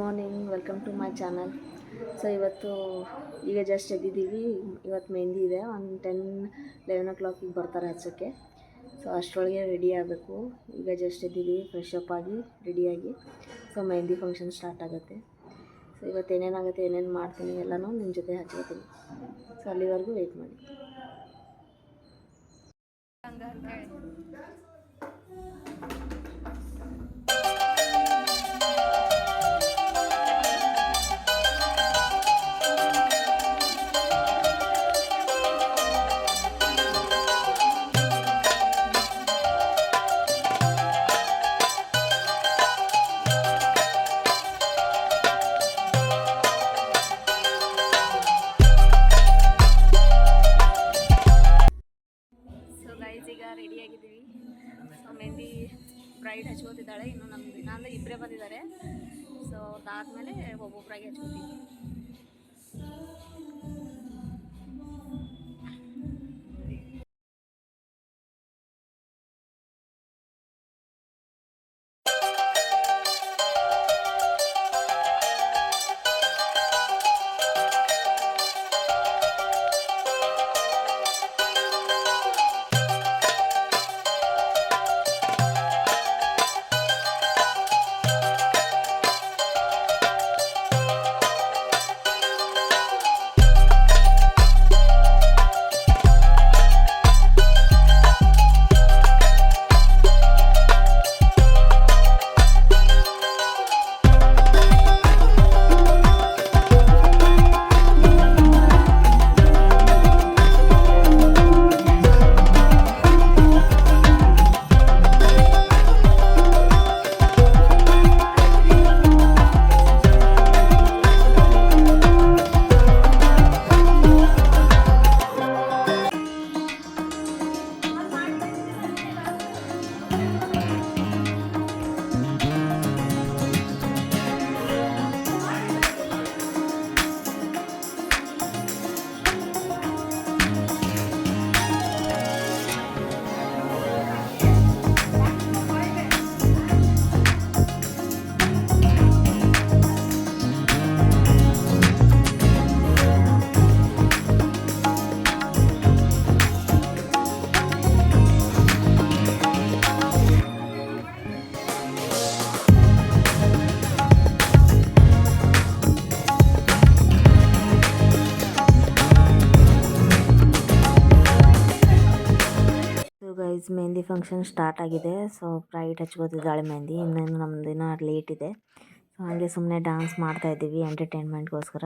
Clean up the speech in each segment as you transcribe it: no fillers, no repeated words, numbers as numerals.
Morning, welcome to my channel. So ಇವತ್ತು ಈಗ just ಎದ್ದಿದ್ದೀವಿ. ಇವತ್ತು ಮೆಹಂದಿ ಇದೆ. ಒಂದು 10-11 o'clock ಬರ್ತಾರೆ ಹಚ್ಚೋಕ್ಕೆ. ಸೊ ಅಷ್ಟರೊಳಗೆ ರೆಡಿ ಆಗಬೇಕು. ಈಗ ಜಸ್ಟ್ ಎದ್ದಿದ್ದೀವಿ, ಫ್ರೆಶ್ ಅಪ್ ಆಗಿ ರೆಡಿಯಾಗಿ. ಸೊ ಮೆಹಂದಿ ಫಂಕ್ಷನ್ ಸ್ಟಾರ್ಟ್ ಆಗುತ್ತೆ. ಸೊ ಇವತ್ತು ಏನೇನಾಗುತ್ತೆ, ಏನೇನು ಮಾಡ್ತೀನಿ ಎಲ್ಲನೂ ನಿಮ್ಮ ಜೊತೆ ಹಚ್ಕೋತೀನಿ. ಸೊ ಅಲ್ಲಿವರೆಗೂ ವೆಯ್ಟ್ ಮಾಡಿ. ಈಗ ರೆಡಿಯಾಗಿದ್ದೀವಿ. ಸೊ ಮೆಹಂದಿ ಬ್ರೈಡ್ ಹಚ್ಕೋತಿದ್ದಾಳೆ. ಇನ್ನು ನಾನು ಇಬ್ಬರೇ ಬಂದಿದ್ದಾರೆ. ಸೊ ಅದಾದಮೇಲೆ ಒಬ್ಬೊಬ್ಬರಾಗಿ ಹಚ್ಕೋತೀವಿ. ಗೈಸ್, ಮೆಹಂದಿ ಫಂಕ್ಷನ್ ಸ್ಟಾರ್ಟ್ ಆಗಿದೆ. ಸೊ ಬ್ರೈಡ್ ಹಚ್ಕೋತಿದ್ದಾಳೆ ಮೆಹಂದಿ. ಇನ್ನೇನು ನಮ್ಮದು ಇನ್ನೂ ಲೇಟ್ ಇದೆ. ಸೊ ಹಾಗೆ ಸುಮ್ಮನೆ ಡ್ಯಾನ್ಸ್ ಮಾಡ್ತಾಯಿದ್ದೀವಿ ಎಂಟರ್ಟೈನ್ಮೆಂಟ್ಗೋಸ್ಕರ.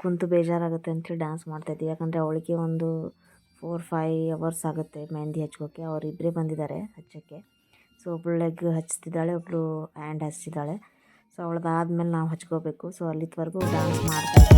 ಕುಂತು ಬೇಜಾರಾಗುತ್ತೆ ಅಂತೇಳಿ ಡ್ಯಾನ್ಸ್ ಮಾಡ್ತಾಯಿದ್ದೀವಿ. ಯಾಕಂದರೆ ಅವಳಿಗೆ ಒಂದು 4-5 hours ಆಗುತ್ತೆ ಮೆಹಂದಿ ಹಚ್ಕೋಕ್ಕೆ. ಅವರಿಬ್ಬರೇ ಬಂದಿದ್ದಾರೆ ಹಚ್ಚೋಕ್ಕೆ. ಸೊ ಒಬ್ಬಳು ಲೆಗ್ ಹಚ್ತಿದ್ದಾಳೆ, ಒಬ್ಬಳು ಹ್ಯಾಂಡ್ ಹಚ್ತಿದ್ದಾಳೆ. ಸೊ ಅವಳದಾದ್ಮೇಲೆ ನಾವು ಹಚ್ಕೋಬೇಕು. ಸೊ ಅಲ್ಲಿವರೆಗೂ ಡ್ಯಾನ್ಸ್ ಮಾಡ್ತಾಯಿದ್ದೀವಿ.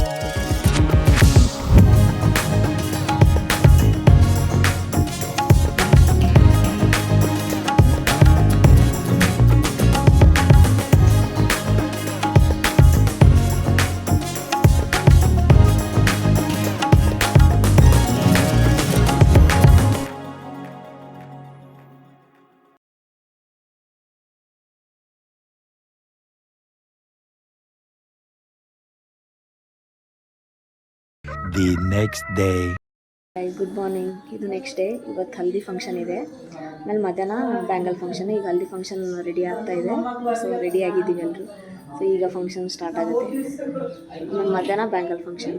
The next day. Good morning. ಇದು ನೆಕ್ಸ್ಟ್ ಡೇ. ಇವತ್ತು ಹಲ್ದಿ ಫಂಕ್ಷನ್ ಇದೆ. ಆಮೇಲೆ ಮಧ್ಯಾಹ್ನ ಬ್ಯಾಂಗಲ್ ಫಂಕ್ಷನ್. ಈಗ ಹಲ್ದಿ ಫಂಕ್ಷನ್ ರೆಡಿ ಆಗ್ತಾ ಇದೆ. ಸೊ ರೆಡಿ ಆಗಿದ್ದೀವಿ ಎಲ್ಲರೂ. ಸೊ ಈಗ ಫಂಕ್ಷನ್ ಸ್ಟಾರ್ಟ್ ಆಗುತ್ತೆ. ಮಧ್ಯಾಹ್ನ ಬ್ಯಾಂಗಲ್ ಫಂಕ್ಷನ್.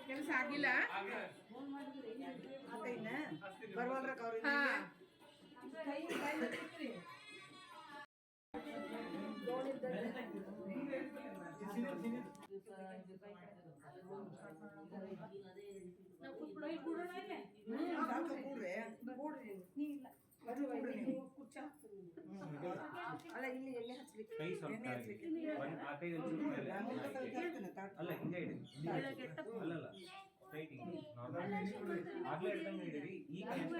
ಕೆಲಸ ಆಗಿಲ್ಲ. ಅಲ್ಲ ಕೈ ಸ್ವಲ್ಪ ಕೆಳಗೆ. ಆ ಕೈ ಒಂಚೂರು ಮೇಲೆ. ಅಲ್ಲ ಹಿಂಗೆ ಇಡಿ. ಅಲ್ಲಲ್ಲ ಸ್ಟ್ರೈಟ್ ಹಿಂಗೆ ನಾರ್ಮಲ್. ಆಗ್ಲೇ ಹಿಡ್ದಂಗೆ ಹಿಡೀರಿ. ಈ ಕೈ ಸ್ವಲ್ಪ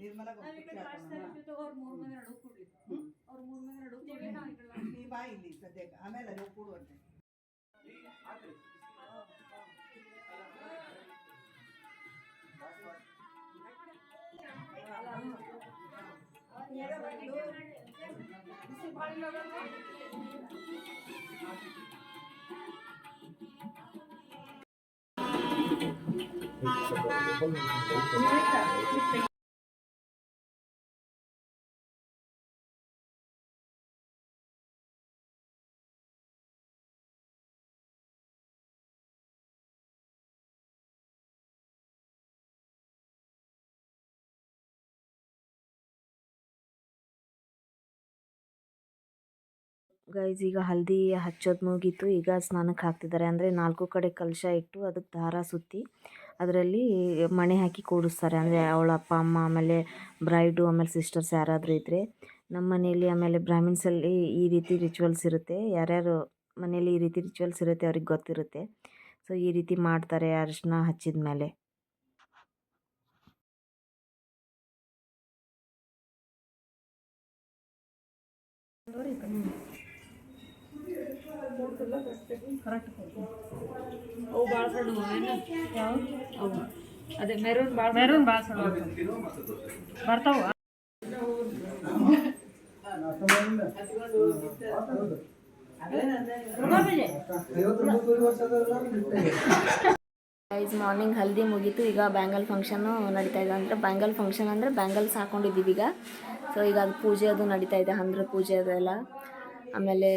ನಿರ್ಮಲ ಬಾ ಇಲ್ಲಿ ಸದ್ಯಕ್ಕೆ ಆಮೇಲೆ ಅದು ಕೂಡುವಂತೆ ಗೈಸ್ ಈಗ ಹಲ್ದಿ ಹಚ್ಚೋದು ಮುಗೀತು. ಈಗ ಸ್ನಾನಕ್ಕೆ ಹಾಕ್ತಿದ್ದಾರೆ. ಅಂದರೆ 4 ಕಡೆ ಕಲಶ ಇಟ್ಟು ಅದಕ್ಕೆ ದಾರ ಸುತ್ತಿ ಅದರಲ್ಲಿ ಮಣೆ ಹಾಕಿ ಕೂಡಿಸ್ತಾರೆ. ಅಂದರೆ ಅವಳ ಅಪ್ಪ ಅಮ್ಮ ಆಮೇಲೆ ಬ್ರೈಡು ಆಮೇಲೆ ಸಿಸ್ಟರ್ಸ್ ಯಾರಾದರೂ ಇದ್ದರೆ. ನಮ್ಮ ಮನೆಯಲ್ಲಿ ಆಮೇಲೆ ಬ್ರಾಹ್ಮಿನ್ಸಲ್ಲಿ ಈ ರೀತಿ ರಿಚುವಲ್ಸ್ ಇರುತ್ತೆ. ಯಾರ್ಯಾರು ಮನೇಲಿ ಈ ರೀತಿ ರಿಚುವಲ್ಸ್ ಇರುತ್ತೆ ಅವ್ರಿಗೆ ಗೊತ್ತಿರುತ್ತೆ. ಸೊ ಈ ರೀತಿ ಮಾಡ್ತಾರೆ ಅರಿಶಿನ ಹಚ್ಚಿದ ಮೇಲೆ. ಅವು ಭಾಳ ಸಣ್ಣ ಯಾವ ಅವು ಅದೇ ಮೆರೂನ್ ಭಾಳ ಸಣ್ಣ ಬರ್ತಾವ. ಗೈಸ್ ಮಾರ್ನಿಂಗ್ ಹಲ್ದಿ ಮುಗೀತು. ಈಗ ಬ್ಯಾಂಗಲ್ ಫಂಕ್ಷನ್ನು ನಡೀತಾ ಇದೆ. ಅಂದರೆ ಬ್ಯಾಂಗಲ್ ಫಂಕ್ಷನ್ ಅಂದರೆ ಬ್ಯಾಂಗಲ್ಸ್ ಹಾಕ್ಕೊಂಡಿದ್ದೀವಿ ಈಗ. ಸೊ ಈಗ ಅದು ಪೂಜೆ ಅದು ನಡೀತಾ ಇದೆ, ಹಂದ್ರ ಪೂಜೆ ಅದೆಲ್ಲ. ಆಮೇಲೆ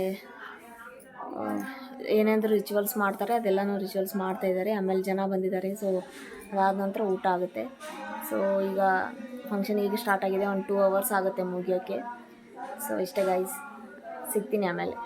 ಏನೇನಾದರೂ ರಿಚುವಲ್ಸ್ ಮಾಡ್ತಾರೆ ಅದೆಲ್ಲನೂ ರಿಚುವಲ್ಸ್ ಮಾಡ್ತಾಯಿದ್ದಾರೆ. ಆಮೇಲೆ ಜನ ಬಂದಿದ್ದಾರೆ. ಸೊ ಅದಾದ ನಂತರ ಊಟ ಆಗುತ್ತೆ. ಸೊ ಈಗ ಫಂಕ್ಷನ್ ಈಗ ಸ್ಟಾರ್ಟ್ ಆಗಿದೆ. 1-2 ಅವರ್ಸ್ ಆಗುತ್ತೆ ಮುಗಿಯೋಕ್ಕೆ. ಸೊ ಇಷ್ಟೇ ಗೈಸ್, ಸಿಗ್ತೀನಿ ಆಮೇಲೆ.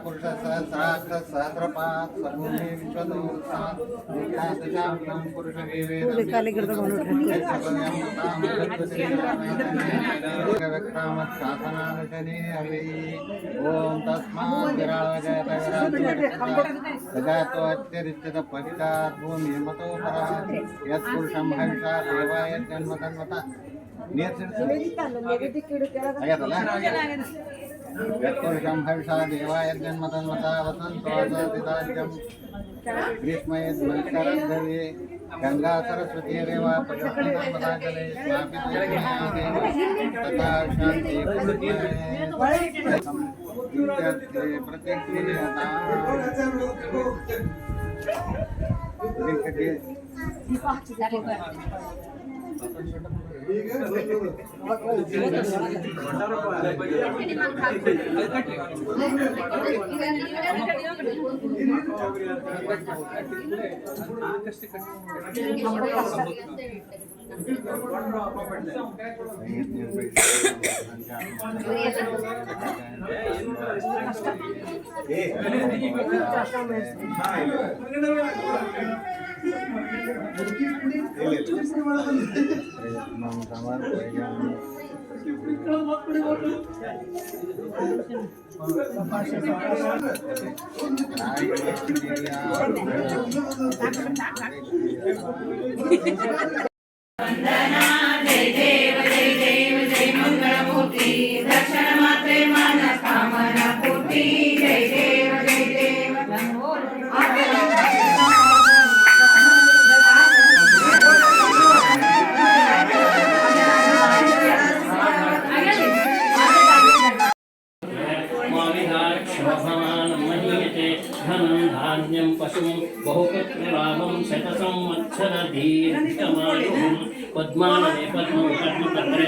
पुरुष सहस्राक्ष सहस्रपात सर्वमे विश्वदोत्साह नित्यासजामलं पुरुषमेवेक्षामत् शासनानुषदे अवि ओम तस्मात् विराजयतो अत्यरिच्यत पवितात् भूमि मतो परा यत्पुरुषं हविषा देवाय जन्मतन्वता यत्पुरुषं हविषा देवाय जन्मतन्वता वसन्तोऽसतिदाज्यं ग्रीष्मयेद्मल्करद्धरे गंगा सरस्वतीरेव प्रकृतिनर्मदाजले स्नापितोऽस्मिदेव तथा शान्ति प्रतिक्रियता धनं धान्यं पशु बहुपुत्रलाभं शतसंवत्सरदीर्घमायुः पद्मालये पद्मं कर्मपत्रे